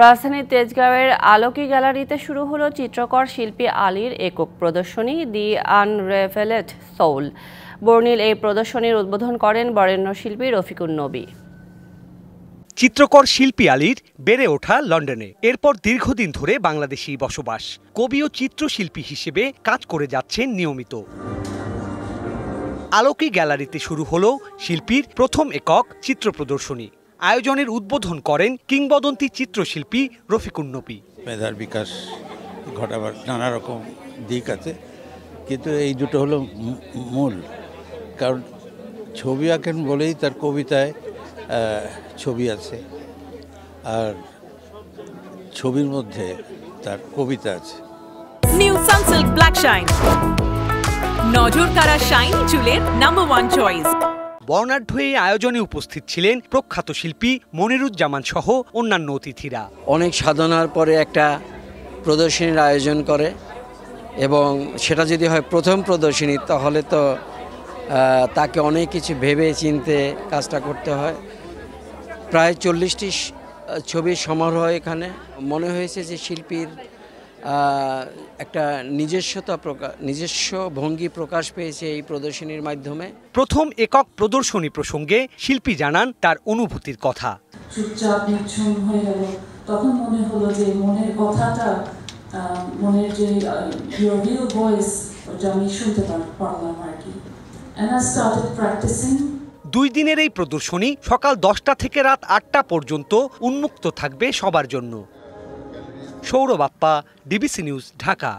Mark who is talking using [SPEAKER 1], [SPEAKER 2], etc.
[SPEAKER 1] রাজধানীর তেজগাঁওয়ের আলোকি গ্যালারিতে শুরু হলো চিত্রকর শিল্পী আলীর একক প্রদর্শনী দি আনরেভেলেড সোল। বর্ণিল এই প্রদর্শনীর উদ্বোধন করেন বরেণ্য শিল্পী রফিকুন নবী।
[SPEAKER 2] চিত্রকর শিল্পী আলীর বেড়ে ওঠা লন্ডনে, এরপর দীর্ঘদিন ধরে বাংলাদেশী বসবাস। কবি ও চিত্রশিল্পী হিসেবে কাজ করে যাচ্ছেন নিয়মিত। আলোকি গ্যালারিতে শুরু হলো শিল্পীর প্রথম একক চিত্র প্রদর্শনী। আয়োজনের উদ্বোধন করেন কিংবদন্তি চিত্রশিল্পী রফিকুন নবী।
[SPEAKER 3] মেধার বিকাশ ঘটাবার নানা রকম দিক আছে, কিন্তু এই দুটো হলো মূল। কারণ ছবি আঁকেন বলেই তার কবিতায় ছবি আছে, আর ছবির মধ্যে তার কবিতা আছে।
[SPEAKER 4] নিউ সানসিল্ক ব্ল্যাক শাইন, নজর কাড়া শাইনি চুলের নাম্বার 1 চয়েস।
[SPEAKER 2] বর্ণাঢ্য এই আয়োজনে উপস্থিত ছিলেন প্রখ্যাত শিল্পী মনিরুজ্জামান সহ অন্যান্য অতিথিরা।
[SPEAKER 5] অনেক সাধনার পরে একটা প্রদর্শনীর আয়োজন করে, এবং সেটা যদি হয় প্রথম প্রদর্শনী, তাহলে তো তাকে অনেক কিছু ভেবে চিনতে কাজটা করতে হয়। প্রায় 40টি ছবির সমারোহ এখানে। মনে হয়েছে যে শিল্পীর একটা নিজস্ব ভঙ্গি প্রকাশ পেয়েছে এই প্রদর্শনীর মাধ্যমে।
[SPEAKER 2] প্রথম একক প্রদর্শনী প্রসঙ্গে শিল্পী জানান তার অনুভূতির কথা।
[SPEAKER 6] চুপচাপ নির্ঝুম হয়ে গেল, তখন মনে হলো যে মনের কথাটা, মনের যে রিয়েল ভয়েস, ওটা আমি শুনতে পারলাম আর কি। And I started practicing.
[SPEAKER 2] 2 দিনের এই প্রদর্শনী সকাল 10টা থেকে রাত 8টা পর্যন্ত উন্মুক্ত থাকবে সবার জন্য। Sourav Appa, DBC news, Dhaka.